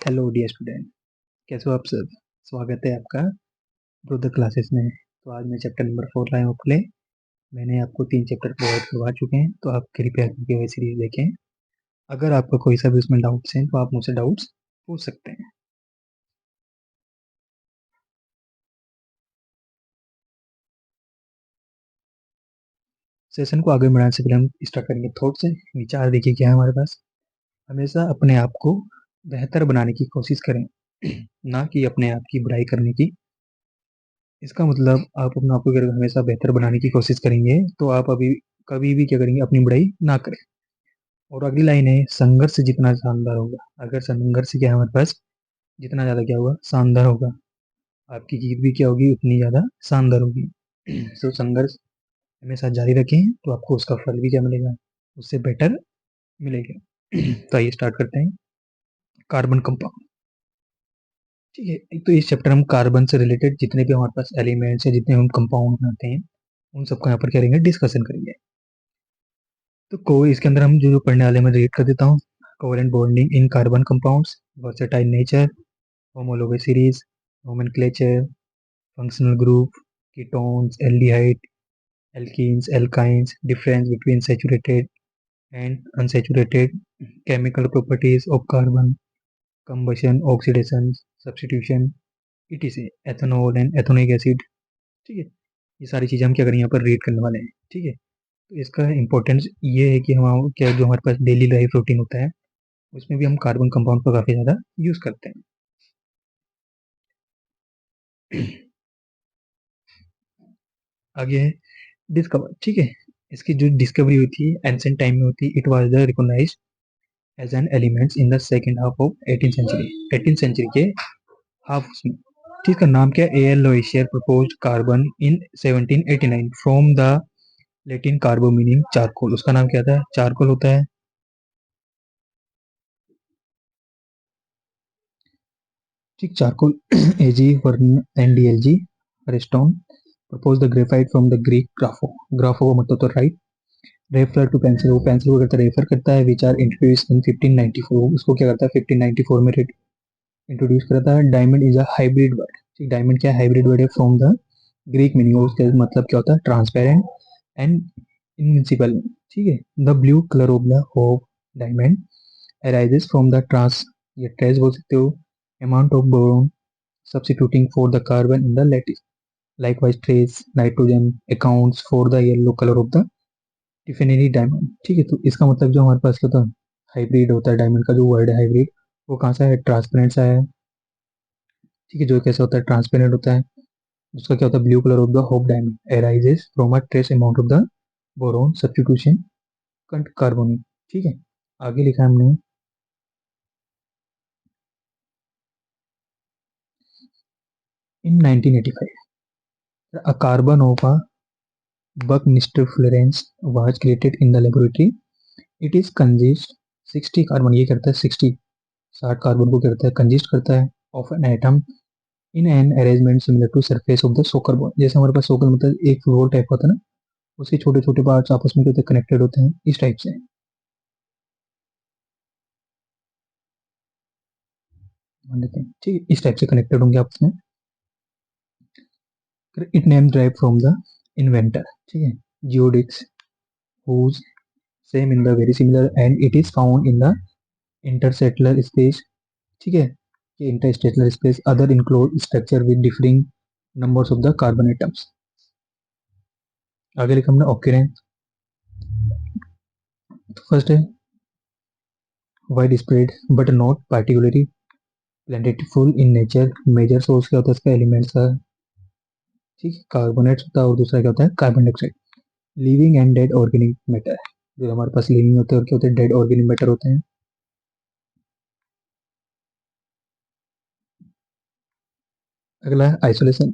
Hello dear student, कैसे हो आप सब। स्वागत है आपका ब्रोदर क्लासेस में। तो आज मैं चैप्टर नंबर 4 लाया हूँ आपके लिए। मैंने आपको 3 चैप्टर प्रोवाइड करवा चुके हैं, तो आप कृपया करके वह सीरीज देखें। अगर आपका कोई सा भी उसमें डाउट्स हैं तो आप मुझसे डाउट्स पूछ सकते हैं। सेशन को आगे बढ़ाने से पहले हम स्टार्ट करेंगे थॉट से। विचार देखिए क्या है हमारे पास। हमेशा अपने आप को बेहतर बनाने की कोशिश करें, ना कि अपने आप की बुराई करने की। इसका मतलब आप अपने आप को अगर हमेशा बेहतर बनाने की कोशिश करेंगे तो आप अभी कभी भी क्या करेंगे, अपनी बुराई ना करें। और अगली लाइन है, संघर्ष जितना शानदार होगा। अगर संघर्ष क्या है हमारे पास, जितना ज्यादा क्या होगा, शानदार होगा, आपकी जीत भी क्या होगी, उतनी ज्यादा शानदार होगी। तो संघर्ष हमेशा जारी रखें तो आपको उसका फल भी क्या मिलेगा, उससे बेटर मिलेगा। तो आइए स्टार्ट करते हैं। Carbon compound. ठीक है, एक तो इस चैप्टर हम कार्बन से रिलेटेड जितने भी हमारे पास एलिमेंट्स है, जितने हम कंपाउंड बनाते हैं, उन सबका यहाँ पर क्या करेंगे, डिस्कशन करेंगे। तो को इसके अंदर हम जो जो पढ़ने वाले मैं रीड कर देता हूँ। Covalent bonding in carbon compounds, versatile nature, homologous series, nomenclature, functional group, ketones, aldehyde, alkenes, alkynes, difference between saturated and unsaturated, chemical properties of carbon, combustion, oxidation, substitution, etc. ethanol and ethanoic acid। ठीक है, ये सारी चीज़ें हम क्या करेंगे, यहाँ पर रीड करने वाले हैं। ठीक है, तो इसका इम्पोर्टेंस ये है कि हम क्या जो हमारे पास डेली लाइफ रूटीन होता है, उसमें भी हम कार्बन कंपाउंड का काफ़ी ज़्यादा यूज़ करते हैं। आगे है डिस्कवर। ठीक है, इसकी जो डिस्कवरी हुई थी एंशिएंट टाइम में हुई थी। It was the recognized as an elements in the second half of 18th century. 18th century के हाफ उसमें। ठीक है, नाम क्या है, एयर लोइशियर proposed carbon in 1789 from the Latin carbo meaning charcoal. उसका नाम क्या था, चारकोल होता है। ठीक, charcoal. AG Werner and DLG अरिस्टोन propose the graphite from the Greek grapho. Grapho का मतलब तो राइट, रेफर टू पेंसिल। वो पेंसिल को करता है, रेफर करता है। Which are introduce in 1594। उसको क्या करता है, 1594 में इंट्रोड्यूस करता है। Diamond is a hybrid word. ठीक, डायमंड क्या है, हाइब्रिड वर्ड है फ्रॉम द ग्रीक मीनिंग। उसका मतलब क्या होता है, ट्रांसपेरेंट एंड इनविजिबल। ठीक है, the blue colour of the Hope diamond arises from the trance, ये ट्रेस बोल सकते हो, amount of boron substituting for the carbon in the lattice. Likewise, trace nitrogen accounts for the yellow color of the टिफिनरी diamond. ठीक है, तो इसका मतलब जो हमारे पास क्या होता है, हाइब्रिड होता है। डायमंड का जो वर्ड है हाइब्रिड, वो कहाँ से है, ट्रांसपेरेंट सा है। ठीक है, जो कैसे होता है, ट्रांसपेरेंट होता है। उसका क्या होता है, blue colour of the Hope diamond arises from a trace amount of the boron substitution carbonic. ठीक है, आगे लिखा है हमने, इन 1985 a carbon of a Buckminster Fullerene was created in the laboratory. It is consist 60 carbon, ये करता है 60 carbon को करता है, कंजिस्ट करता है of an atom in an arrangement similar to surface of the soccer board. जैसे हमारे पास सोकर मतलब एक रोल टाइप होता है ना, उसके छोटे छोटे पार्ट्स आपस में कहते कनेक्टेड होते हैं, इस टाइप से मान लेते हैं। ठीक है, इस टाइप से कनेक्टेड होंगे आपस में। It name drive from the inventor. ठीक है, जियोडिक्स whose same in the very similar and it is found in the interstellar space। ठीक है, कि interstellar space other include structure with differing numbers of the carbon atoms. आगे लिखा हमने occurrence. तो first है widespread but not particularly plentiful in nature. Major source क्या होता है इसका, एलिमेंट्स का। ठीक है, कार्बोनेट्स होता है, और दूसरा क्या होता है, carbon dioxide. Living and dead organic matter, जो हमारे पास लिविंग होते हैं और क्या होते हैं, डेड ऑर्गेनिक मैटर होते हैं। अगला है isolation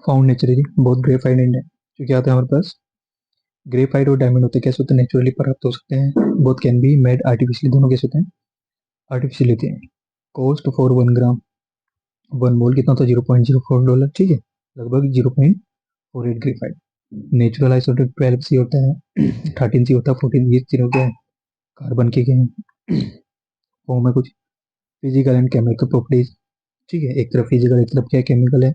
found naturally both graphite and, जो क्या होता है हमारे पास, ग्रेफाइट और डायमंड होते हैं, कैसे होते हैं, नेचुरली प्राप्त हो सकते हैं। Both can be made artificially, दोनों कैसे होते हैं, आर्टिफिशियल होते हैं। कॉस्ट फॉर 1 ग्राम, 1 मोल कितना होता है, $0.04। ठीक है, लगभग 0.48 ग्रेफाइट। नेचुरल आइसोटोप 12C होता है, 13C होता है, 14 ये तीनों क्या है, कार्बन के क्या है फॉर्म है कुछ। फिजिकल एंड केमिकल प्रॉपर्टीज, ठीक है, एक तरफ फिजिकल एक तरफ क्या केमिकल है।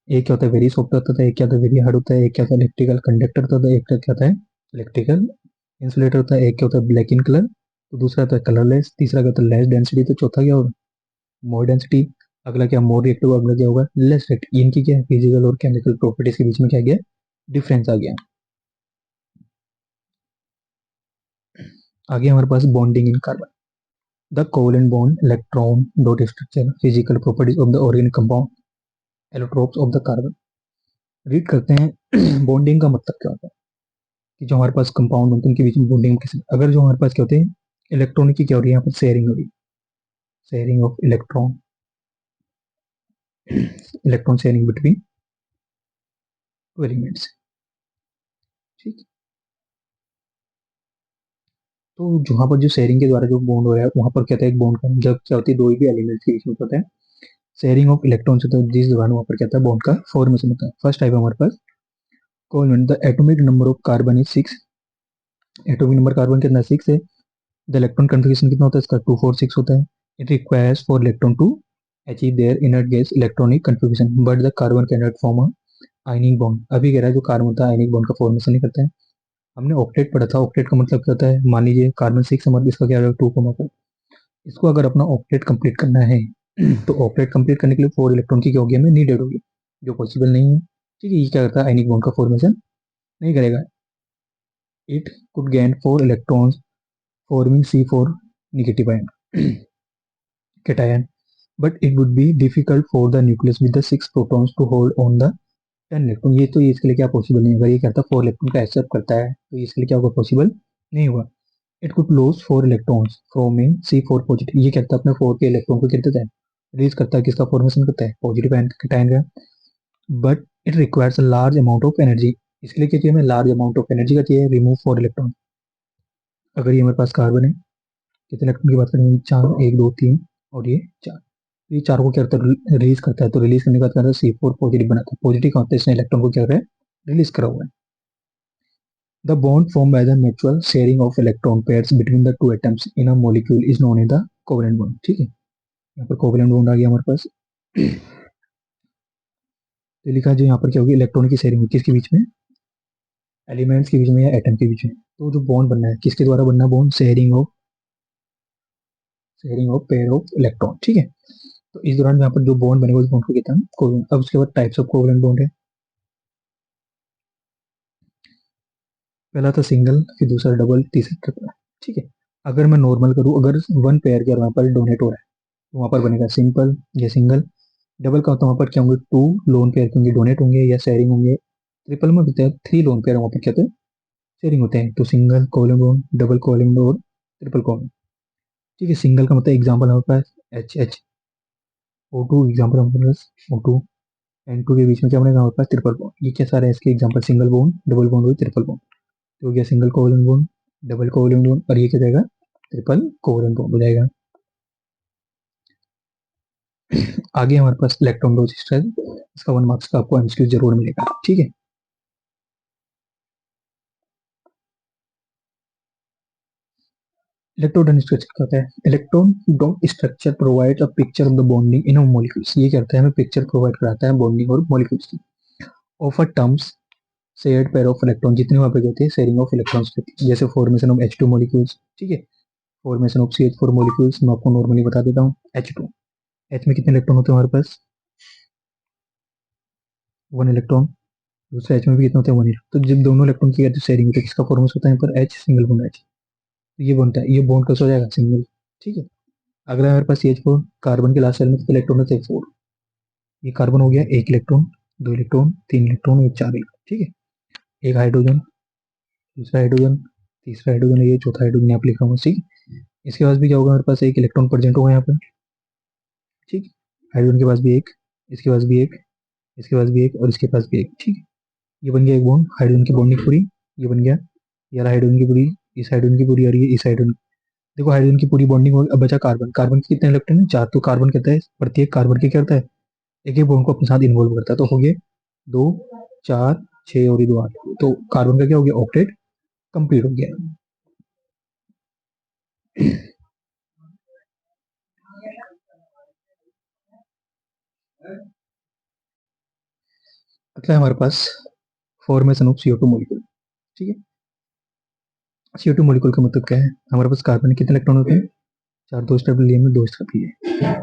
एक क्या होता है वेरी सॉफ्ट होता है, एक क्या होता है वेरी हार्ड होता है, एक क्या होता है इलेक्ट्रिकल कंडक्टर होता है, एक क्या होता है इलेक्ट्रिकल इंसुलेटर होता है, एक क्या होता है ब्लैक इन कलर, तो दूसरा होता है कलरलेस, तीसरा क्या होता है लेस डेंसिटी, तो चौथा क्या होगा मोर डेंसिटी, अगला क्या मोर रिएक्टिव, अगला क्या होगा लेस रिएक्टिव। इनकी क्या है फिजिकल और केमिकल प्रॉपर्टीज के बीच में क्या गया डिफरेंस आ गया। आगे हमारे पास bonding in carbon, the covalent bond electron dot structure physical properties of the organic compound allotropes of the carbon. Read करते हैं बॉन्डिंग का मतलब क्या होता है कि जो हमारे पास कंपाउंड होते हैं उनके बीच में बॉन्डिंग किस, अगर जो हमारे पास क्या होते हैं इलेक्ट्रॉन की क्या हो रही है यहाँ पर शेयरिंग हो रही है, sharing of electron, electron sharing between two elements, ठीक। तो जहाँ पर जो शेयरिंग के द्वारा जो बॉन्ड हो रहा है वहां पर क्या होता है एक बॉन्ड का जब क्या होती है दो भी एलिमेंट्स के बीच में होता है शेयरिंग ऑफ इलेक्ट्रॉन से, तो जिस दौरान वहां पर क्या होता है बॉन्ड का फॉर्मेशन होता है। फर्स्ट टाइप हमारे पास covalent, the atomic number of carbon is 6, atomic number carbon कितना 6 है, द इलेक्ट्रॉन कन्फिगरेशन कितना होता है इसका 2 4 6 होता है। It requires for electron to achieve their inert gas electronic configuration but the carbon can not form a ionic bond. अभी कह रहा है जो कार्बन होता है आयनिक बॉन्ड का फॉर्मेशन नहीं करता है। हमने ऑक्टेट पढ़ा था, ऑक्टेट का मतलब क्या होता है, मान लीजिए कार्बन 6 है, इसका क्या होगा 2 इसको अगर अपना ऑक्टेट कंप्लीट करना है तो ऑक्टेट कंप्लीट करने के लिए 4 इलेक्ट्रॉन की क्या होगी हमें नीडेड होगी, जो पॉसिबल नहीं है, ठीक है। ये क्या करता है आयनिक बॉन्ड का फॉर्मेशन नहीं करेगा। It could gain 4 electrons forming C4 negative ion cation, but it would be difficult for the nucleus with the 6 protons to hold on the 10 electron. ये तो इसके लिए क्या पॉसिबल नहीं है, अगर ये कहता है 4 इलेक्ट्रॉन का एक्सेप्ट करता है तो इसके लिए क्या होगा पॉसिबल नहीं होगा। It could loss 4 electrons forming C4 positive, ये कहता है अपने 4 के इलेक्ट्रॉन को क्या देता है रिलीज करता है, किसका फॉर्मेशन करता है पॉजिटिव आयन cation का। But it requires a large amount of energy, इसके लिए क्या चाहिए हमें लार्ज अमाउंट ऑफ एनर्जी का चाहिए रिमूव 4 इलेक्ट्रॉन। अगर ये हमारे पास कार्बन है, कितने इलेक्ट्रॉन की बात करें 4 1 2 3 और ये 4, ये चार को क्या करता है रिलीज करता है, तो रिलीज करने के बाद क्या होता है C4 पॉजिटिव बनाता है, पॉजिटिव का होता है इसने इलेक्ट्रॉन को क्या कर रहा है रिलीज करा हुआ है। The bond form by the mutual sharing of electron pairs between the two atoms in a molecule is known as the covalent bond, ठीक है। यहाँ पर कोवेलेंट बॉन्ड आ गया हमारे पास। तो लिखा है जो यहाँ पर क्या होगी इलेक्ट्रॉन की शेयरिंग होगी किसके बीच में एलिमेंट्स के बीच में या एटम के बीच में। तो जो बॉन्ड बनना है किसके द्वारा बनना है bond sharing of pair of electron, ठीक है। तो इस दौरान यहाँ पर जो बॉन्ड बनेगा उस बॉन्ड को कहते हैं कोवेलेंट। अब उसके बाद टाइप्स ऑफ कोवेलेंट बॉन्ड है, पहला था सिंगल, फिर दूसरा डबल, तीसरा ट्रिपल, ठीक है। अगर मैं नॉर्मल करूँ, अगर वन पेयर के वहाँ पर डोनेट हो रहा है तो वहाँ पर बनेगा सिंपल या सिंगल। डबल का होता है वहाँ पर क्या होंगे 2 लोन पेयर होंगे डोनेट होंगे या शेयरिंग होंगे। ट्रिपल में होता है 3 लोन पेयर वहाँ पर क्या होते हैं शेयरिंग होते हैं, तो single covalent bond, double covalent bond, triple covalent, ठीक है। सिंगल का मतलब एग्जाम्पल हमारे पास HHO2 एग्जाम्पल हमारे पास O2 N2 के बीच में क्या बनेगा हमारे पास ट्रिपल बॉन्ड। ये क्या सारे हैं इसके example single bond double bond और ट्रिपल बॉन्ड। तो हो गया single covalent bond, double covalent bond और ये क्या जाएगा ट्रिपल कोवलेंट बॉन्ड हो जाएगा। आगे हमारे पास इलेक्ट्रॉन डोज स्ट्रेंथ, इसका 1 मार्क्स का आपको एमसीक्यू जरूर मिलेगा, ठीक है। इलेक्ट्रोड स्ट्रक्चर क्या होता है, electron dot structure provide a picture of the bonding in molecules. ये करता है हमें पिक्चर प्रोवाइड कराता है बॉन्डिंग और मॉलिक्यूल्स की of a terms shared pair of electron, जितने वहां पे होते हैं शेयरिंग ऑफ इलेक्ट्रॉन्स होती है, जैसे फॉर्मेशन ऑफ H2 मॉलिक्यूल्स, ठीक है। फॉर्मेशन ऑफ CH4 मॉलिक्यूल्स मैं आपको नॉर्मली बता देता हूँ H2, H में कितने इलेक्ट्रॉन होते हैं हमारे पास 1 इलेक्ट्रॉन, दूसरे H में भी कितने होते हैं 1 इलेक्ट्रॉन। तो जब दोनों इलेक्ट्रॉन की शेयरिंग होती है किसका फॉर्मेशन होता है यहाँ पर H सिंगल बॉन्ड H, ये बनता है, ये बॉन्ड कैसे हो जाएगा सिंगल, ठीक है। अगला हमारे पास CH4 कार्बन के लास्ट सेल में कितने इलेक्ट्रॉन होते हैं 4, ये कार्बन हो गया 1 इलेक्ट्रॉन 2 इलेक्ट्रॉन 3 इलेक्ट्रॉन और 4 इलेक्ट्रॉन, ठीक है। एक हाइड्रोजन, दूसरा हाइड्रोजन, तीसरा हाइड्रोजन, ये चौथा हाइड्रोजन यहाँ पे लिखा हुआ है, ठीक। इसके पास भी क्या होगा हमारे पास एक इलेक्ट्रॉन प्रेजेंट होगा यहाँ पर, ठीक। हाइड्रोजन के पास भी एक, इसके पास भी एक, इसके पास भी एक और इसके पास भी एक, ठीक है। ये बन गया एक बॉन्ड हाइड्रोजन की बॉन्डिंग पूरी, ये बन गया यार हाइड्रोजन की पूरी, इस हाइड्रोजन की पूरी और ये इस हाइड्रोजन, देखो हाइड्रोजन की पूरी बॉन्डिंग हो गई। अब बचा कार्बन, कार्बन के कितने इलेक्ट्रॉन है 4, तो कार्बन कहता है प्रत्येक कार्बन के क्या करता है एक एक बॉन्ड को अपने साथ इन्वॉल्व करता है, तो हो गए 2 4 6 और ये 2 8, तो कार्बन का क्या हो गया ऑक्टेट कंप्लीट हो गया। अगला है हमारे पास फॉर्मेशन ऑफ CO2 मॉलिक्यूल। ठीक है, CO2 मॉलिक्यूल का मतलब क्या है? हमारे पास कार्बन में कितने इलेक्ट्रॉन होते हैं? 4, 2 स्टेप लिए में 2 स्टेप लिए।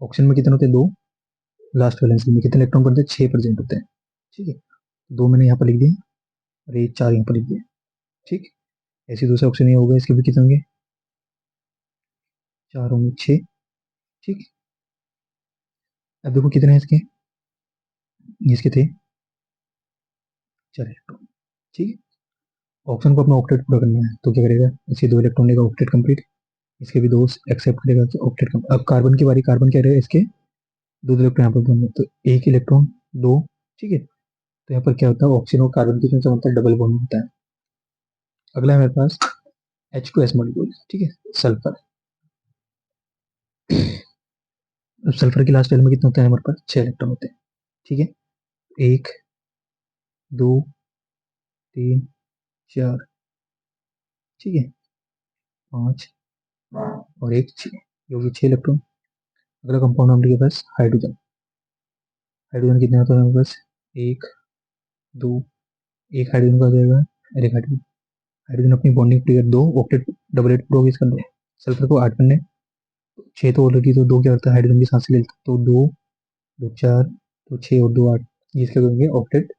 ऑक्सीजन में कितने होते हैं? 2। लास्ट वैलेंसी में कितने इलेक्ट्रॉन पड़ते हैं? 6% होते हैं। ठीक है, 2 मैंने यहाँ पर लिख दिए और ये 4 यहाँ पर लिख दिए। ठीक, ऐसे दूसरे ऑप्शन ये होगा, इसके भी कितने होंगे? 4 होंगे, 6। ठीक, अब देखो कितने हैं इसके? इसके थे 4 इलेक्ट्रॉन। ठीक है, ऑप्शन को अपना ऑक्टेट पूरा करना है तो क्या करेगा? इसके 2 इलेक्ट्रॉन लेगा, ऑक्टेट कंप्लीट। इसके भी 2 एक्सेप्ट करेगा तो ऑक्टेट कंप्लीट। अब कार्बन की बारी, कार्बन क्या रहेगा? इसके 2 इलेक्ट्रॉन यहाँ पर बनेंगे तो 1 इलेक्ट्रॉन 2। ठीक है, तो यहाँ पर क्या होता है? ऑक्सीजन और कार्बन के बीच में बनता है डबल बॉन्ड होता है। अगला है मेरे पास H2S मॉलिक्यूल। ठीक है, सल्फर। अब सल्फर की लास्ट लेवल में कितने होते हैं? हमारे पास 6 इलेक्ट्रॉन होते हैं। ठीक है, 1, 2, 3, 4। ठीक है, 5 और 1, 6, जो कि 6 इलेक्ट्रॉन। अगला कंपाउंड हमारे पास हाइड्रोजन। हाइड्रोजन कितने होते हैं हमारे पास? 1, 2। एक हाइड्रोजन का हो जाएगा, अरे हाइड्रोजन, हाइड्रोजन अपनी bonding period 2, octet double eight pro इसका 2। सल्फर को 8 करने, 6 तो ऑलरेडी, तो 2 क्या करता है? हाइड्रोजन की सांस ले लेता है, तो 2, 2 4, 2 6 और 2 8, ये इसके होंगे, ऑक्टेट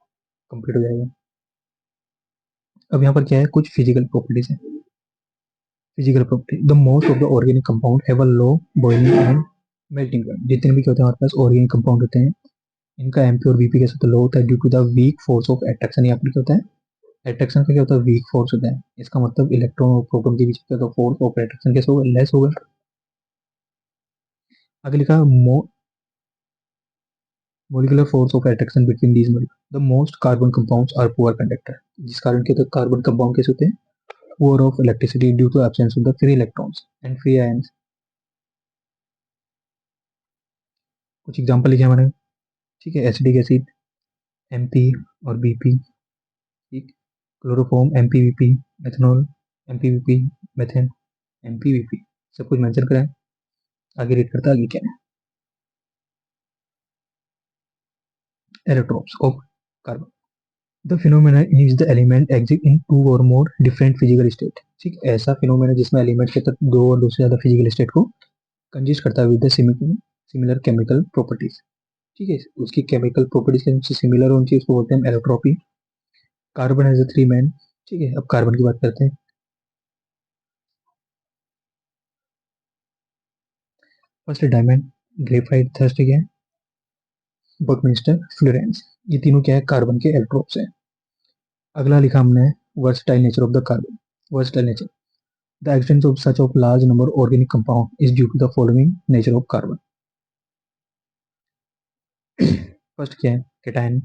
कंप्लीट हो जाएगा। अब यहाँ पर क्या है? कुछ फिजिकल प्रॉपर्टीज है। Physical property, the most of the organic compound have a low boiling and melting point. जितने भी क्या होते हैं हमारे पास ऑर्गेनिक कंपाउंड होते हैं, इनका एमपी और बीपी कैसे लो होता है? Due to the weak force of attraction. यहाँ पर क्या होता है? अट्रैक्शन का क्या होता है? वीक फोर्स होता है। इसका मतलब इलेक्ट्रॉन और प्रोटॉन के बीच का तो फोर्स ऑफ अट्रैक्शन कैसे होगा? लेस होगा। आगे लिखा molecular force of attraction between these molecules. The most carbon compounds are poor conductor. जिस कारण के तो कार्बन कंपाउंड कैसे होते हैं? poor of electricity due to absence of the free electrons and free ions. कुछ एग्जांपल लिखे हमारे। ठीक है, एसिडिक एसिड एमपी और बीपी। ठीक, क्लोरोफॉर्म एमपीवीपी, एथेनॉल एमपीवीपी, मेथेन एमपीवीपी, सब कुछ मेंशन करा है। आगे रीड करता आगे क्या है? Allotropes of carbon. The phenomena is the element exist in 2 और मोर डिफरेंट फिजिकल स्टेट। ठीक, ऐसा फिनोमेना जिसमें एलिमेंट के तक 2 और 2 से ज्यादा फिजिकल स्टेट को कंजिस्ट करता है with the similar chemical properties. ठीक है, उसकी केमिकल प्रॉपर्टीज के सिमिलर होनी चाहिए, उसको बोलते हैं एलोट्रॉपी। Carbon has 3 man. ठीक है, अब कार्बन की बात करते हैं। फर्स्ट डायमंड, ग्रेफाइट, थर्स्ट क्या है? Buckminster, Florence. ये तीनों क्या है? कार्बन के एलोट्रोप्स हैं। अगला लिखा हमने versatile nature of the carbon. Versatile nature, the extents of such of large number organic compound is due to the following nature of carbon. First क्या है? Cation,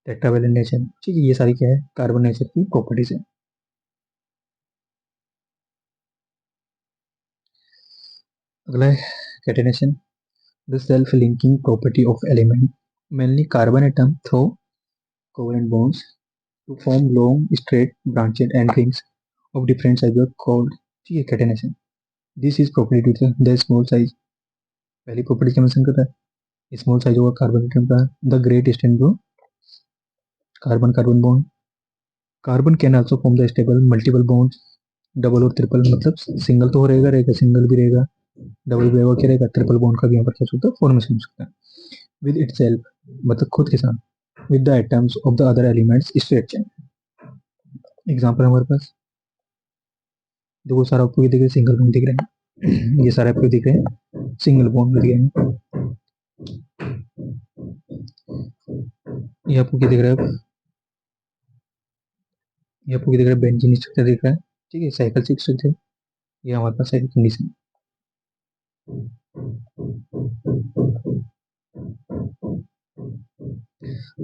tetravalent nature. ठीक है, ये सारी क्या है? कार्बन नेचर की प्रॉपर्टीज है। अगला है catenation, the self linking property of element mainly carbon atom through covalent bonds to form long straight branches and rings of different size are called, ठीक है, catenation. This is property to the small size. पहली property क्या mention कर रहा है? Small size होगा carbon atom का। The great extent दो carbon carbon bond. Carbon can also form the stable multiple bond, double और ट्रिपल, मतलब सिंगल तो रहेगा रहेगा, सिंगल भी रहेगा, डबल भी रहेगा, क्या रहेगा? ट्रिपल बॉन्ड का भी यहाँ पर क्या हो सकता है? फॉर्मेशन हो सकता है। विद इटसेल्फ, मतलब खुद के साथ। With the atoms of the other elements straight chain. Example हमारे पास देखो, सारा आपको ये दिख रहा है सिंगल बॉन्ड दिख रहे हैं। ये सारे आपको दिख रहे हैं सिंगल बॉन्ड दिख रहे हैं। ये आपको क्या दिख रहा है? ये आपको क्या दिख रहा है? बेंजीन स्ट्रक्चर दिख रहा है। ठीक है, साइकिल स्ट्रक्चर, ये हमारे पास साइकिल कंडीशन।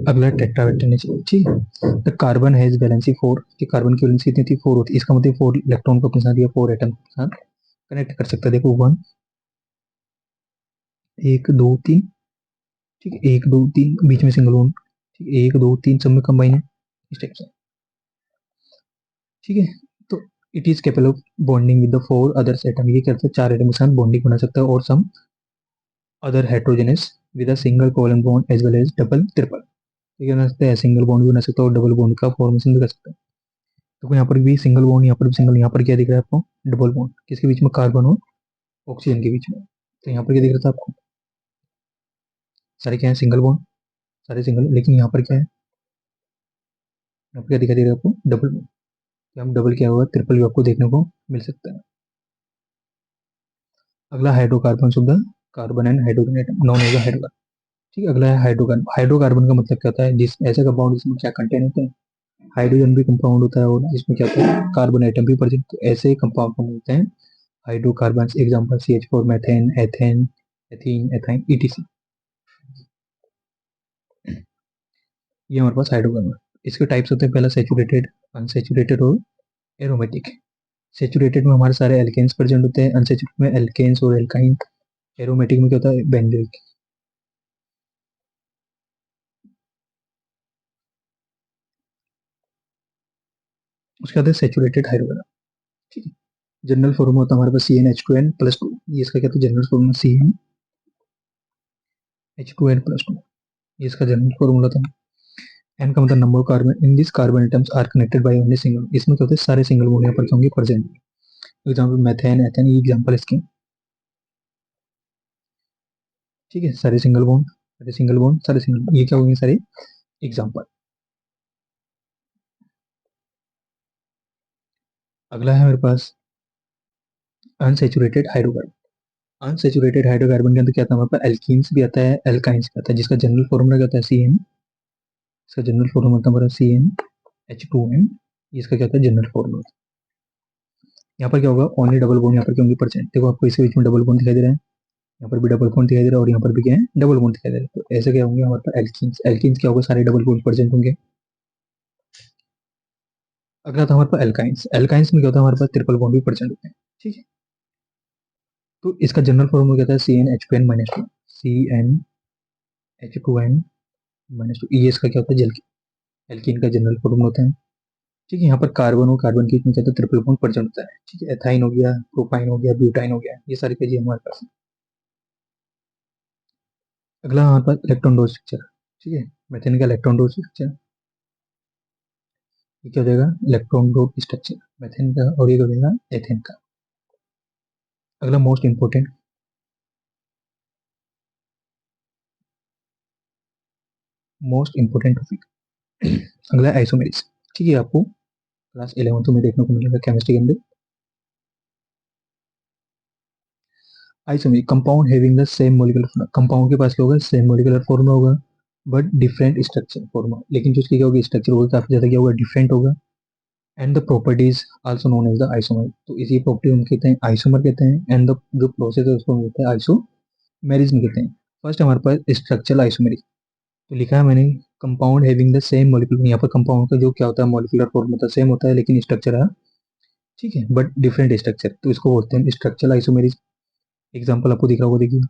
अगला टेट्राहेड्रल नेचर। ठीक है, द कार्बन हैज वैलेंसी 4, कि कार्बन की वैलेंसी कितनी थी? 4 होती। इसका मतलब 4 इलेक्ट्रॉन को अपने साथ या 4 एटम के साथ कनेक्ट कर सकता है। देखो 1, 1 2 3। ठीक है, 1 2 3, बीच में सिंगल बॉन्ड। ठीक है, 1 2 3 सब में कंबाइन है इस टाइप से। ठीक है, तो it is capable of bonding with the 4 others atom. ये कहते हैं 4 एटम के साथ बॉन्डिंग बना सकता है और some other heterogeneous with a single covalent bond as well as double triple. ठीक है, बना सकते हैं, सिंगल बॉन्ड भी बना सकते हो और डबल बॉन्ड का फॉर्मेशन भी कर सकते हैं। तो यहाँ पर भी सिंगल बॉन्ड, यहाँ पर भी सिंगल, यहाँ पर क्या दिख रहा है आपको, डबल बॉन्ड, किसके बीच में, कार्बन और ऑक्सीजन के बीच में। तो यहाँ पर क्या दिख रहा था आपको, सारे क्या है, सिंगल बॉन्ड, सारे सिंगल, लेकिन यहाँ पर क्या है, यहाँ पर क्या दिखाई दे रहा है आपको, डबल बॉन्ड। यहाँ डबल क्या होगा, ट्रिपल भी आपको देखने को मिल सकता है। अगला hydrocarbon of the carbon and hydrogen atom known as hydrocarbon. ठीक है, अगला है हाइड्रोकार्बन। हाइड्रोकार्बन का मतलब क्या होता है, जिस ऐसे कंपाउंड जिसमें क्या कंटेन होते हैं, हाइड्रोजन भी कंपाउंड होता है और जिसमें क्या होता है, कार्बन आइटम भी प्रेजेंट, तो ऐसे कंपाउंड को बोलते हैं hydrocarbon. Example CH4, methane, ethane, ethene, ethyne, ETC। ये हमारे पास हाइड्रोकार्बन। इसके टाइप्स होते हैं, पहला सेचुरेटेड, अनसेचुरेटेड और एरोमेटिक। सेचुरेटेड में हमारे सारे एल्केन्स प्रेजेंट होते हैं, अनसेचुरेटेड में एल्केन्स और एल्काइन, एरोमेटिक में क्या होता है, बेंजोइक। उसके बाद है सेचुरेटेड हाइड्रोकार्बन। ठीक है, जनरल फॉर्मूला होता है हमारे पास CnH2n+2। ये इसका क्या होता है, जनरल फॉर्मूला CnH2n+2, ये इसका जनरल फॉर्मूला था। एन का मतलब number of carbon in this carbon atoms are connected by only single. इसमें क्या होता है, सारे सिंगल बॉन्ड यहाँ पर क्या होंगे, प्रेजेंट। एग्जाम्पल मेथेन, एथेन, ये एग्जाम्पल इसके। ठीक है, सारे सिंगल बॉन्ड, सारे सिंगल बॉन्ड, सारे सिंगल, ये क्या होंगे, सारे एग्जाम्पल। अगला है मेरे पास अनसेचुरेटेड हाइड्रोकार्बन। अनसेचुरेटेड हाइड्रोकार्बन के अंदर क्या आता है, हमारे पास एल्कीन्स भी आता है, एल्काइंस भी आता है, जिसका जनरल फॉर्मूला क्या होता है, CN। इसका जनरल फॉर्मूला होता है हमारा CnH2n। इसका क्या होता है, जनरल फॉर्मूला। यहाँ पर क्या होगा, ओनली डबल बॉन्ड यहाँ पर क्या होंगे, परसेंट। देखो आपको इसके बीच में डबल बॉन्ड दिखाई दे रहा है, यहाँ पर भी डबल बॉन्ड दिखाई दे रहा है और यहाँ पर भी क्या है, डबल बॉन्ड दिखाई दे रहा है। तो ऐसे क्या होंगे हमारे पास एल्कीन्स। एल्कीन्स क्या होगा, सारे डबल बॉन्ड प्रेजेंट होंगे। अगला था हमारे पास एल्काइंस। एल्काइंस में क्या होता है, हमारे पास ट्रिपल बॉन्ड भी प्रेजेंट होते हैं। ठीक है, तो इसका जनरल फॉर्मूला क्या था, CnH2n-2। CnH2n-2, ये इसका क्या होता है, जल एल्कीन का जनरल फॉर्मूला होता है। ठीक है, यहाँ पर कार्बन और कार्बन के बीच में क्या होता है, ट्रिपल बॉन्ड प्रेजेंट होता है। ठीक है, एथाइन हो गया, प्रोपाइन हो गया, ब्यूटाइन हो गया, ये सारी चीजें हमारे पास। अगला हमारे पास इलेक्ट्रॉन डोज स्ट्रक्चर। ठीक है, मेथेन का इलेक्ट्रॉन डोज स्ट्रक्चर, ये क्या हो जाएगा, इलेक्ट्रॉन डोज स्ट्रक्चर मेथेन का, और ये क्या हो जाएगा, एथेन का। अगला मोस्ट इंपोर्टेंट टॉपिक, अगला आइसोमेरिज। ठीक है, आपको क्लास 11 में देखने को मिलेगा केमिस्ट्री के अंदर। Isomerism, compound having the same molecular formula. Compound के पास क्या होगा, सेम मॉलिक्यूलर फॉर्मूला होगा बट डिफरेंट स्ट्रक्चर फॉर्मूला, लेकिन जो इसकी क्या होगी, स्ट्रक्चर होगा काफी ज्यादा क्या होगा, डिफरेंट होगा। And the properties also known as the isomer. तो इसी प्रॉपर्टी हम कहते हैं आइसोमर कहते हैं, एंड द जो प्रोसेस है उसको हम कहते हैं आइसोमेरिज में कहते हैं। फर्स्ट हमारे पास स्ट्रक्चरल आइसोमेरिज। तो लिखा है मैंने, compound having the same molecular, यहाँ पर कंपाउंड का जो क्या होता है, मॉलिक्यूलर फॉर्मूला सेम होता है लेकिन स्ट्रक्चर है, ठीक है, बट डिफरेंट स्ट्रक्चर, तो इसको बोलते हैं स्ट्रक्चरल आइसोमेरिज। एग्जाम्पल आपको दिख रहा होगा, देखिए।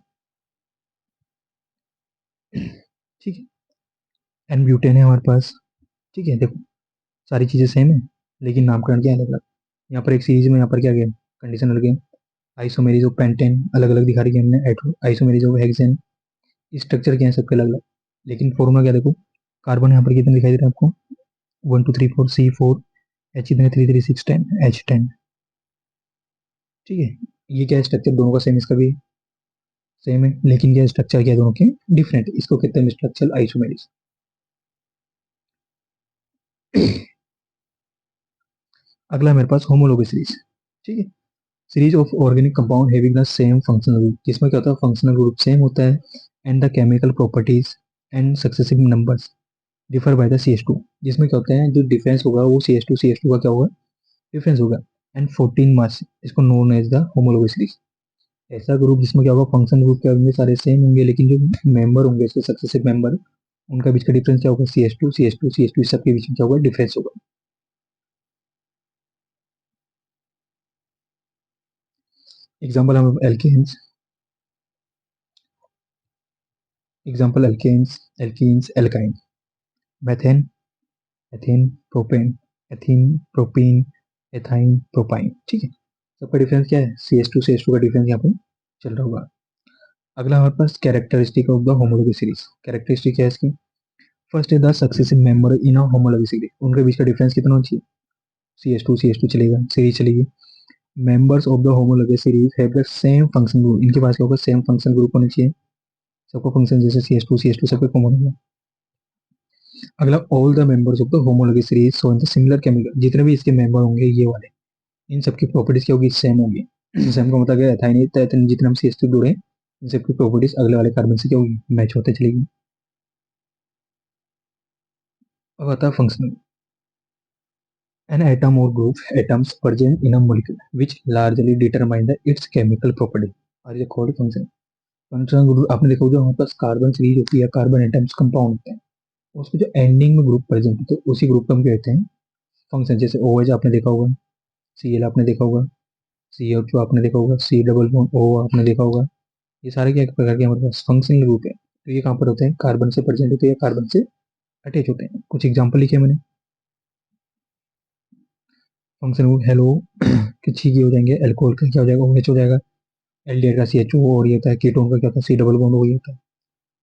ठीक है, एन ब्यूटेन है हमारे पास। ठीक है, देखो सारी चीजें सेम है लेकिन नामकरण क्या है, अलग अलग। यहाँ पर एक सीरीज में यहाँ पर क्या गया, कंडीशन अलग है। आइसोमेरिज ऑफ पेंटेन अलग अलग दिखा रही है हमने, आइसोमेरिज ऑफ हेक्सेन, स्ट्रक्चर क्या है सबके अलग अलग, लेकिन फॉर्मूला क्या देखो, कार्बन यहाँ पर कितने दिखाई दे रहा है आपको, 1 2 3 4 C4 H इतने 3 3 6 10 H10। ठीक है, ये क्या है, स्ट्रक्चर दोनों का सेम, इसका भी सेम है, लेकिन क्या स्ट्रक्चर क्या है दोनों के डिफरेंट, इसको कहते हैं स्ट्रक्चरल आइसोमेरिज। अगला मेरे पास होमोलोगी सीरीज। ठीक है, series of organic compound having the same functional group, जिसमें क्या होता है, फंक्शनल ग्रुप सेम होता है and the chemical properties and successive numbers differ by the CH2। जिसमें क्या होता है, जो डिफरेंस होगा वो CH2 का क्या होगा, डिफरेंस होगा, एंड 14 मास, इसको known as the homology series. ऐसा ग्रुप जिसमें क्या होगा, फंक्शन ग्रुप क्या होंगे, सारे सेम होंगे लेकिन जो मेंबर होंगे इसके सक्सेसिव मेंबर, उनका बीच का डिफरेंस क्या होगा, CH2 इस सबके बीच में क्या होगा, डिफरेंस होगा। एग्जाम्पल हम alkanes, example alkanes, alkenes, alkyne, methane, ethane, propane, ethene, propene, ethyne, propyne. ठीक है, सबका डिफरेंस क्या है, CH2 का डिफरेंस यहाँ पे चल रहा होगा। अगला हमारे पास characteristic of the homology series. Characteristic है इसकी, फर्स्ट है the successive member in a homology series. उनके बीच का डिफरेंस कितना होना चाहिए, सी एस टू चलेगा, सीरीज चलेगी। Members of the homology series have the same function group. इनके पास क्या होगा, सेम फंक्शन ग्रुप होने चाहिए, सबका फंक्शन जैसे सी एस टू सबका कॉमन होगा। अगला, all the members of the homology series show in the similar chemical. जितने भी इसके मेंबर होंगे ये वाले, इन सबकी प्रॉपर्टीज क्या होगी, सेम होगी। सेम का मतलब क्या है, एथाइन जितने हम सी एस टू जुड़े इन सबकी प्रॉपर्टीज अगले वाले कार्बन से क्या होगी, मैच होते चलेगी। अब आता है functional. An atom or group atoms present in a molecule which largely determine its chemical property are called function। Functional group आपने देखा होगा, हमारे पास कार्बन सीरीज होती है, कार्बन एटम्स कंपाउंड होते हैं, उसके जो एंडिंग में ग्रुप प्रेजेंट होते हैं उसी ग्रुप को हम कहते हैं फंक्शन। जैसे ओ एच आपने देखा होगा, सी एल आपने देखा होगा, सी एच टू आपने देखा होगा, सी डबल बॉन्ड ओ आपने देखा होगा। ये सारे क्या एक प्रकार के हमारे पास फंक्शनल ग्रुप है। तो ये कहाँ पर होते हैं, कार्बन से प्रेजेंट होते हैं, कार्बन से अटैच होते हैं। कुछ एग्जाम्पल लिखे मैंने। फंक्शन ग्रुप हेलो कुछ ही हो जाएंगे, एल्कोहल का क्या हो जाएगा, ओ एच हो जाएगा, एल्डिहाइड का सी एच ओ, और ये होता है कीटोन का क्या होता है, सी डबल बॉन्ड हो, ये होता है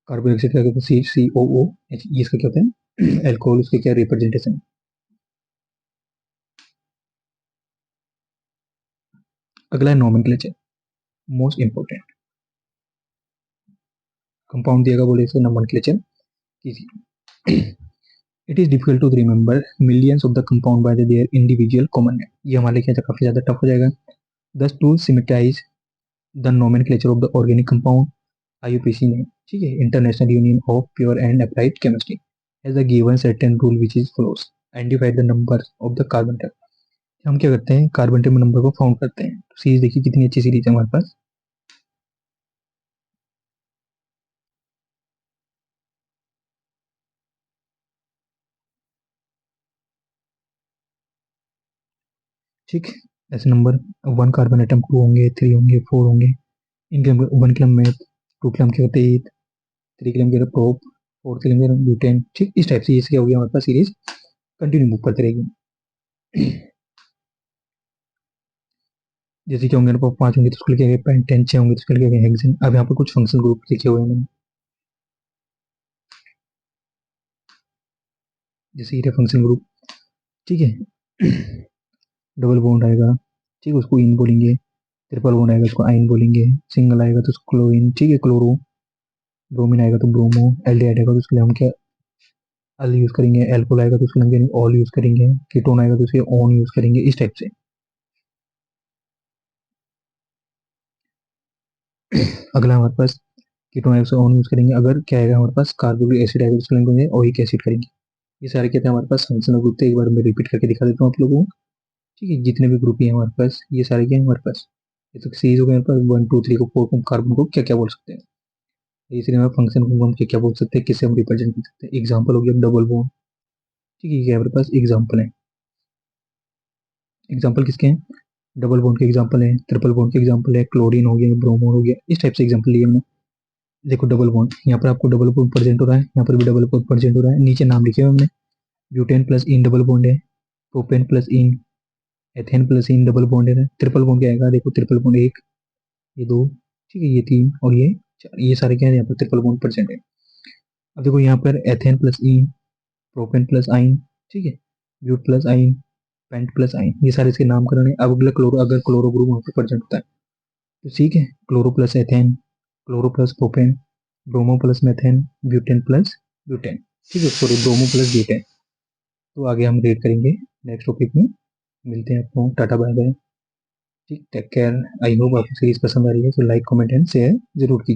कार्बन डाइऑक्साइड का क्या होता है, सी सी ओ ओ एच, इसका क्या होता है एल्कोहल, उसके क्या रिप्रेजेंटेशन। अगला है नोमेनक्लेचर, मोस्ट इंपोर्टेंट। कंपाउंड दिएगा बोले इसका नोमेनक्लेचर कीजिए। It is difficult to remember millions of the compound by their individual common name. ये हमारे लिए क्या काफी ज्यादा टफ हो जाएगा। Thus to systematize the nomenclature of the organic compound, IUPAC ने, ठीक है, international union of pure and applied chemistry, has a given certain rule which is follows, identify the number of the carbon tab. हम क्या करते हैं, carbon tab number को found करते हैं। तो सीरीज देखिए कितनी अच्छी सीरीज है हमारे पास। ठीक, ऐसे number, one carbon atom, two होंगे, थ्री होंगे, फोर होंगे। इनके हम वन के हम मैथ, टू के हम क्या होते हैं, थ्री के लिए हम कह प्रोप, फोर के लिए हम ब्यूटेन। ठीक, इस टाइप से ये क्या हो गया हमारे पास सीरीज कंटिन्यू मूव करती रहेगी। जैसे कि होंगे ना पांच होंगे तो उसके लिए पेंटेन, छह होंगे तो उसके लिए हेक्सेन। अब यहाँ पर कुछ फंक्शनल ग्रुप लिखे हुए हैं मैंने, जैसे ये फंक्शनल ग्रुप, ठीक है। डबल बॉन्ड आएगा, ठीक है, उसको इन बोलेंगे। ट्रिपल बॉन्ड आएगा उसको आइन बोलेंगे। सिंगल आएगा तो उसको क्लोरीन, ठीक है, क्लोरो। ब्रोमीन आएगा तो ब्रोमो। एल्डिहाइड आएगा तो उसके लिए हम क्या अल यूज करेंगे। एल्कोहल आएगा तो उसके लिए हम ऑल यूज करेंगे। कीटोन आएगा तो उसके ऑन यूज करेंगे, इस टाइप से। अगला हमारे पास कीटोन आएगा तो ऑन यूज करेंगे। अगर क्या आएगा हमारे पास कार्बोक्सिलिक एसिड आएगा तो उसके लिए ओइक एसिड करेंगे। ये सारे क्या थे हमारे पास फंक्शनल ग्रुप थे। एक बार मैं रिपीट करके दिखा देता हूँ आप लोगों को, ठीक है। जितने भी ग्रुप हैं हमारे पास, ये सारे क्या है हमारे पास, ये तो सीरीज हो गए हमारे पास, वन टू थ्री को, फोर को, कार्बन को क्या क्या बोल सकते हैं। इसलिए हमें फंक्शन को हम क्या क्या बोल सकते हैं, किससे हम रिप्रेजेंट कर सकते हैं। एग्जाम्पल हो गया डबल बॉन्ड, ठीक है, ये हमारे पास एग्जाम्पल है। एग्जाम्पल किसके हैं, डबल बॉन्ड के एग्जाम्पल है, ट्रिपल बॉन्ड के एग्जाम्पल है, क्लोरीन हो गया, ब्रोमोन हो गया, इस टाइप से एग्जाम्पल लिए हमने। देखो डबल बॉन्ड, यहाँ पर आपको डबल बॉन्ड प्रेजेंट हो रहा है, यहाँ पर भी डबल बॉन्ड प्रेजेंट हो रहा है, नीचे नाम लिखे हुए हमने। Butane plus in double bond है, propane plus in, ethane plus in double bond है। ट्रिपल बॉन्ड क्या आएगा, देखो ट्रिपल बॉन्ड एक, ये दो, ठीक है, ये तीन और ये चार, ये सारे क्या है यहाँ पर ट्रिपल बॉन्ड प्रेजेंट है। अब देखो यहाँ पर एथेन प्लस इन, प्रोपेन प्लस आइन, ठीक है, but plus yne, pent plus yne, ये सारे इसके नामकरण है। अब अगला क्लोरो, अगर क्लोरो ग्रुप वहाँ पर प्रेजेंट होता है तो ठीक है, chloro plus ethane, chloro plus propane, bromo plus methane, butane plus butane, ठीक है, सॉरी ब्रोमो प्लस ब्यूटेन। तो आगे हम रीड करेंगे नेक्स्ट टॉपिक में। मिलते हैं आपको, टाटा बाय बाय, ठीक, टेक केयर। आई होप आपको सीरीज पसंद आ रही है, तो लाइक कमेंट एंड शेयर जरूर कीजिए।